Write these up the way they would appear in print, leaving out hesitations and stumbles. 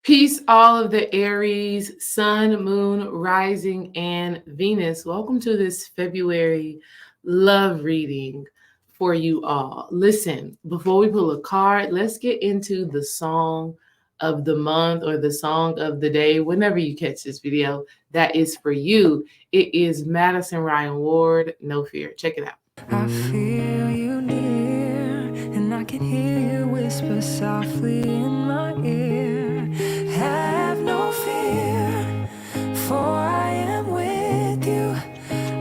Peace, all of the Aries, Sun, Moon, Rising, and Venus. Welcome to this February love reading for you all. Listen, before we pull a card, let's get into the song of the month or the song of the day, whenever you catch this video. That is for you. It is Madison Ryan Ward, No Fear. Check it out. I feel you near, and I can hear you whisper softly in my ear. Have no fear, for I am with you.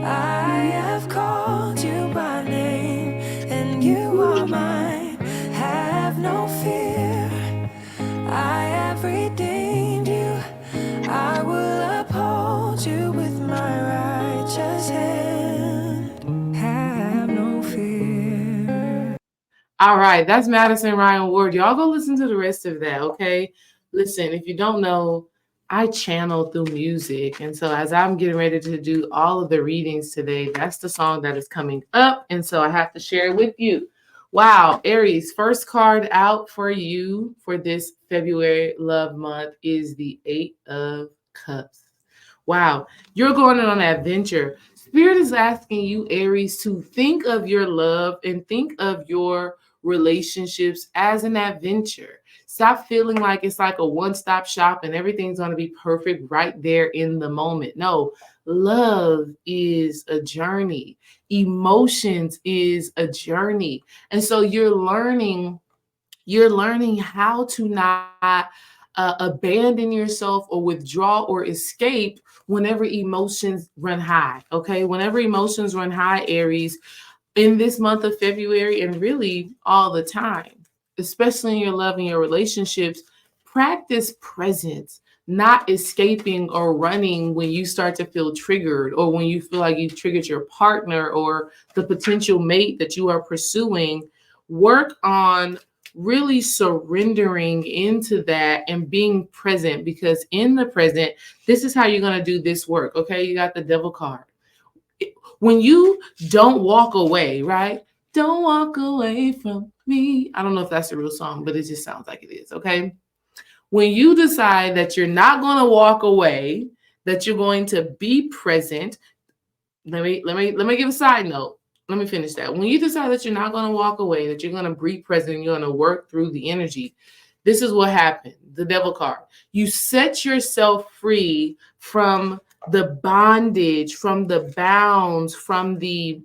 I have called you by name, and you are mine. Have no fear, I have redeemed you. I will uphold you with my righteous hand. Have no fear. All right, that's Madison Ryan Ward. Y'all go listen to the rest of that, okay? Listen, if you don't know, I channel through music. And so as I'm getting ready to do all of the readings today, that's the song that is coming up. And so I have to share it with you. Wow, Aries, first card out for you for this February love month is the Eight of Cups. Wow, you're going on an adventure. Spirit is asking you, Aries, to think of your love and think of your relationships as an adventure. Stop feeling like it's like a one-stop shop and everything's going to be perfect right there in the moment. No, love is a journey. Emotions is a journey. And so you're learning how to not abandon yourself or withdraw or escape whenever emotions run high. Okay. Whenever emotions run high, Aries, in this month of February and really all the time, especially in your love and your relationships, practice presence, not escaping or running when you start to feel triggered or when you feel like you've triggered your partner or the potential mate that you are pursuing. Work on really surrendering into that and being present, because in the present, this is how you're going to do this work. Okay. You got the devil card. When you don't walk away, right? Don't walk away from me. I don't know if that's a real song, but it just sounds like it is. Okay. When you decide that you're not going to walk away, that you're going to be present, let me give a side note. Let me finish that. When you decide that you're not going to walk away, that you're going to be present, and you're going to work through the energy, this is what happened. The devil card. You set yourself free from the bondage, from the bounds, from the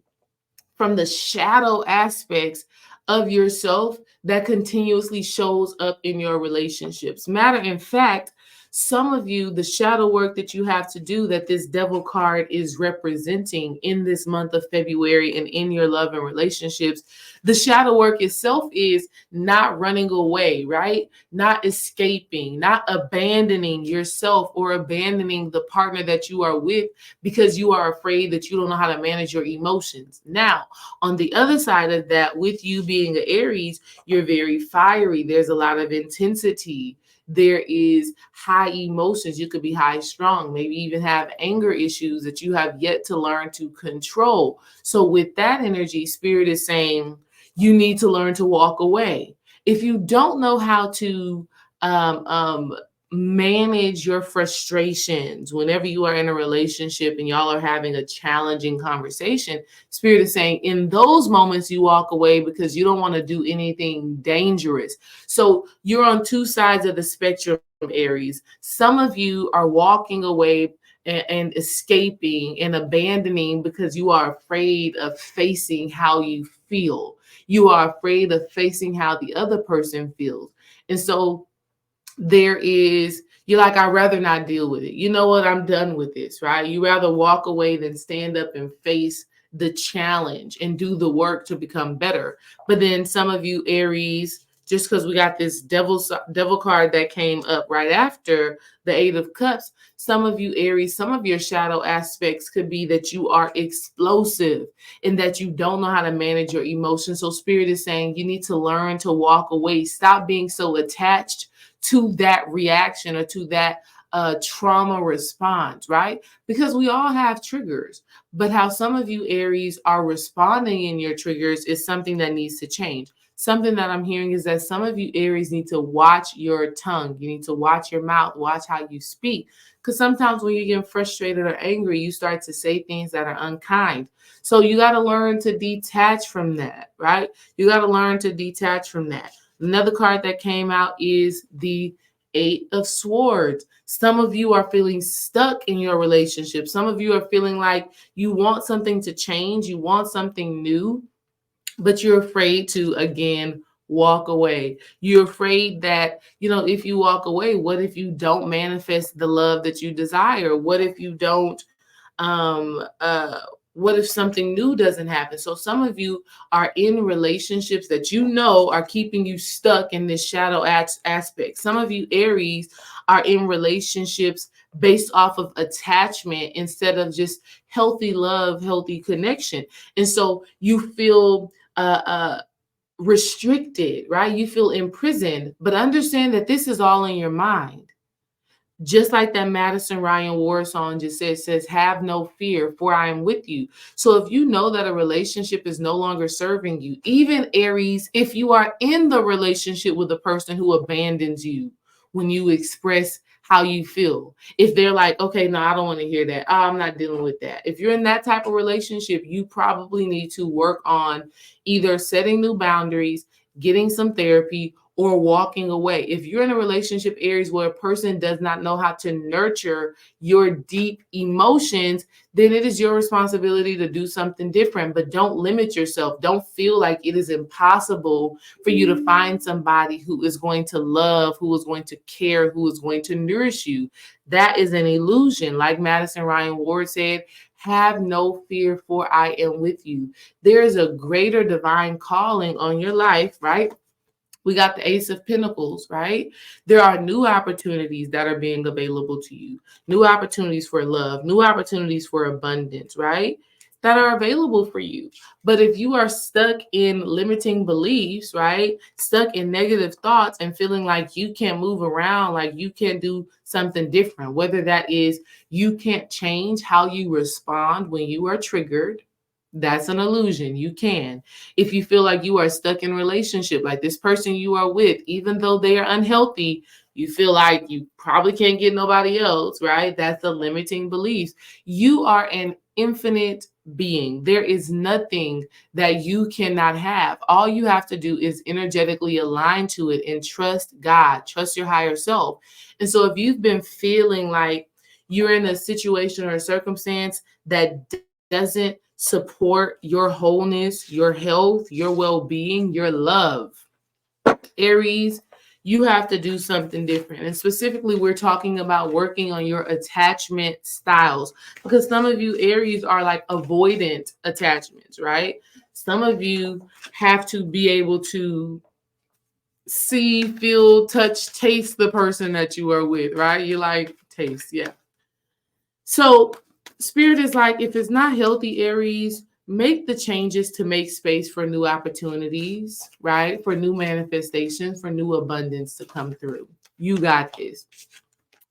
shadow aspects of yourself that continuously shows up in your relationships. Matter in fact, some of you, the shadow work that you have to do that this devil card is representing in this month of February and in your love and relationships, the shadow work itself is not running away, right? Not escaping, not abandoning yourself or abandoning the partner that you are with because you are afraid that you don't know how to manage your emotions. Now, on the other side of that, with you being an Aries, you're very fiery. There's a lot of intensity. There is high emotions. You could be high strung, maybe even have anger issues that you have yet to learn to control. So with that energy, Spirit is saying you need to learn to walk away. If you don't know how to um, um, manage your frustrations whenever you are in a relationship and y'all are having a challenging conversation, Spirit is saying in those moments you walk away because you don't want to do anything dangerous. So you're on two sides of the spectrum, Aries. Some of you are walking away and escaping and abandoning because you are afraid of facing how you feel. You are afraid of facing how the other person feels. And so you're like, I'd rather not deal with it. You know what? I'm done with this, right? You rather walk away than stand up and face the challenge and do the work to become better. But then some of you, Aries, just because we got this devil card that came up right after the Eight of Cups, some of you, Aries, some of your shadow aspects could be that you are explosive and that you don't know how to manage your emotions. So Spirit is saying you need to learn to walk away. Stop being so attached to that reaction or to that trauma response, right? Because we all have triggers, but how some of you Aries are responding in your triggers is something that needs to change. something that I'm hearing is that some of you Aries need to watch your tongue. You need to watch your mouth, watch how you speak. Because sometimes when you get frustrated or angry, you start to say things that are unkind. So you got to learn to detach from that, right? You got to learn to detach from that. Another card that came out is the Eight of Swords. Some of you are feeling stuck in your relationship. Some of you are feeling like you want something to change, you want something new, but you're afraid to, again, walk away. You're afraid that, if you walk away, what if you don't manifest the love that you desire? What if you don't um uh what if something new doesn't happen? So some of you are in relationships that are keeping you stuck in this shadow aspect. Some of you Aries are in relationships based off of attachment instead of just healthy love, healthy connection. And so you feel restricted, right? You feel imprisoned, but understand that this is all in your mind. Just like that Madison Ryan Ward song just says, have no fear, for I am with you. So if you know that a relationship is no longer serving you, even Aries, if you are in the relationship with a person who abandons you when you express how you feel, if they're like, okay, no, I don't want to hear that. Oh, I'm not dealing with that. If you're in that type of relationship, you probably need to work on either setting new boundaries, getting some therapy, or walking away. If you're in a relationship, Aries, where a person does not know how to nurture your deep emotions, then it is your responsibility to do something different. But don't limit yourself. Don't feel like it is impossible for you to find somebody who is going to love, who is going to care, who is going to nourish you. That is an illusion. Like Madison Ryan Ward said, have no fear, for I am with you. There is a greater divine calling on your life, right? We got the Ace of Pentacles, right? There are new opportunities that are being available to you, new opportunities for love, new opportunities for abundance, right? That are available for you. But if you are stuck in limiting beliefs, right? Stuck in negative thoughts and feeling like you can't move around, like you can't do something different, whether that is you can't change how you respond when you are triggered, that's an illusion. You can. If you feel like you are stuck in a relationship, like this person you are with, even though they are unhealthy, you feel like you probably can't get nobody else, right? That's a limiting belief. You are an infinite being. There is nothing that you cannot have. All you have to do is energetically align to it and trust God, trust your higher self. And so if you've been feeling like you're in a situation or a circumstance that doesn't support your wholeness, your health, your well-being, your love, Aries, you have to do something different. And specifically, we're talking about working on your attachment styles, because some of you Aries are like avoidant attachments, right? Some of you have to be able to see, feel, touch, taste the person that you are with, right? You like taste, yeah. So Spirit is like, if it's not healthy, Aries, make the changes to make space for new opportunities, right? For new manifestations, for new abundance to come through. You got this.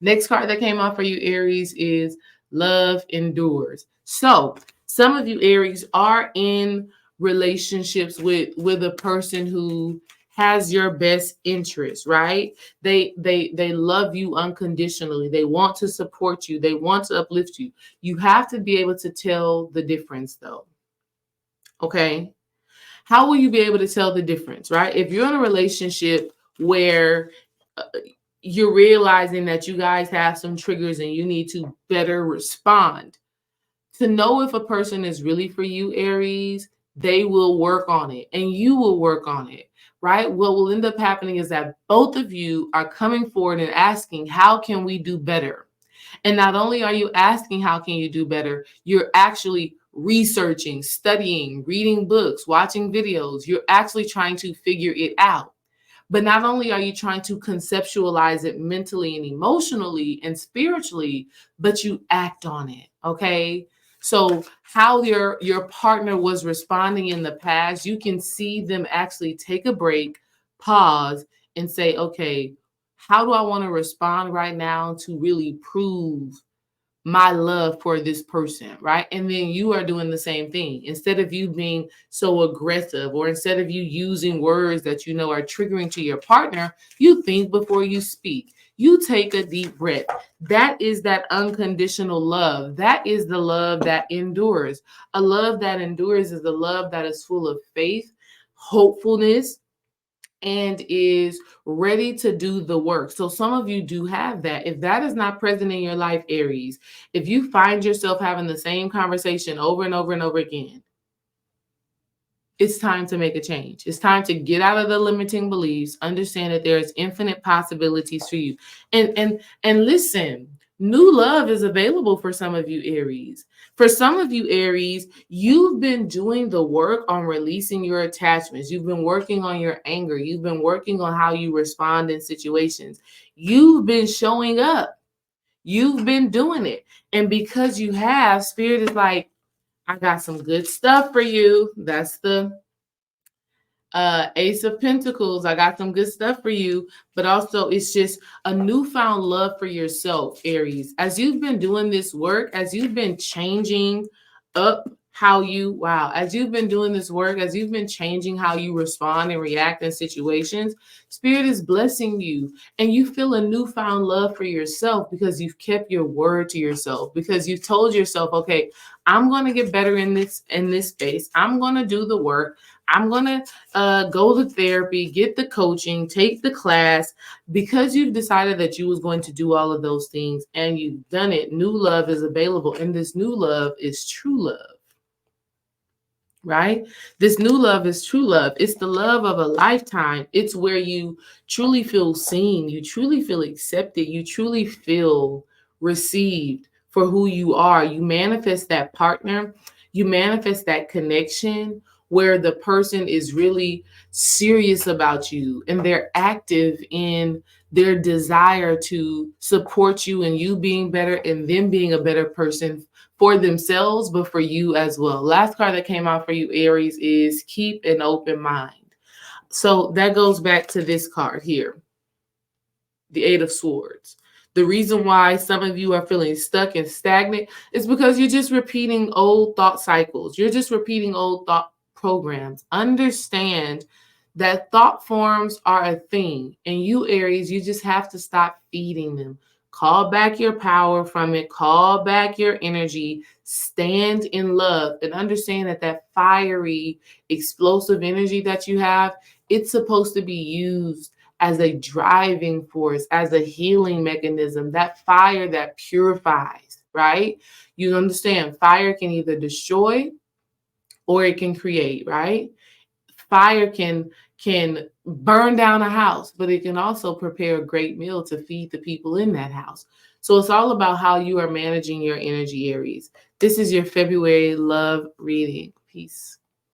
Next card that came out for you, Aries, is Love Endures. So some of you Aries are in relationships with a person who has your best interest, right? They love you unconditionally. They want to support you. They want to uplift you. You have to be able to tell the difference, though. Okay? How will you be able to tell the difference, right? If you're in a relationship where uh, you're realizing that you guys have some triggers and you need to better respond, to know if a person is really for you, Aries, they will work on it and you will work on it, right? What will end up happening is that both of you are coming forward and asking, how can we do better? And not only are you asking, how can you do better? You're actually researching, studying, reading books, watching videos. You're actually trying to figure it out. But not only are you trying to conceptualize it mentally and emotionally and spiritually, but you act on it. Okay. So how your partner was responding in the past, you can see them actually take a break, pause, and say, okay, how do I want to respond right now to really prove my love for this person, right? And then you are doing the same thing. Instead of you being so aggressive, or instead of you using words that you know are triggering to your partner, you think before you speak. You take a deep breath. That is that unconditional love. That is the love that endures. A love that endures is a love that is full of faith, hopefulness, and is ready to do the work. So some of you do have that. If that is not present in your life, Aries, if you find yourself having the same conversation over and over and over again, it's time to make a change. It's time to get out of the limiting beliefs, understand that there's infinite possibilities for you. And listen, new love is available for some of you, Aries. For some of you, Aries, you've been doing the work on releasing your attachments. You've been working on your anger. You've been working on how you respond in situations. You've been showing up. You've been doing it. And because you have, Spirit is like, I got some good stuff for you. That's the Ace of Pentacles. I got some good stuff for you, but also it's just a newfound love for yourself, Aries. As you've been doing this work, as you've been changing up as you've been doing this work, as you've been changing how you respond and react in situations, Spirit is blessing you, and you feel a newfound love for yourself because you've kept your word to yourself, because you've told yourself, okay, I'm going to get better in this space. I'm going to do the work. I'm going to go to therapy, get the coaching, take the class. Because you've decided that you was going to do all of those things and you've done it, new love is available. And this new love is true love, right? This new love is true love. It's the love of a lifetime. It's where you truly feel seen. You truly feel accepted. You truly feel received for who you are. You manifest that partner. You manifest that connection where the person is really serious about you and they're active in their desire to support you and you being better and them being a better person for themselves, but for you as well. Last card that came out for you, Aries, is keep an open mind. So that goes back to this card here, the Eight of Swords. The reason why some of you are feeling stuck and stagnant is because you're just repeating old thought cycles. You're just repeating old thought programs. Understand that thought forms are a thing. And you, Aries, you just have to stop feeding them. Call back your power from it. Call back your energy. Stand in love and understand that that fiery, explosive energy that you have, it's supposed to be used as a driving force, as a healing mechanism, that fire that purifies, right? You understand fire can either destroy or it can create, right? Fire can burn down a house, but it can also prepare a great meal to feed the people in that house. So it's all about how you are managing your energy, Aries. This is your February love reading. Peace.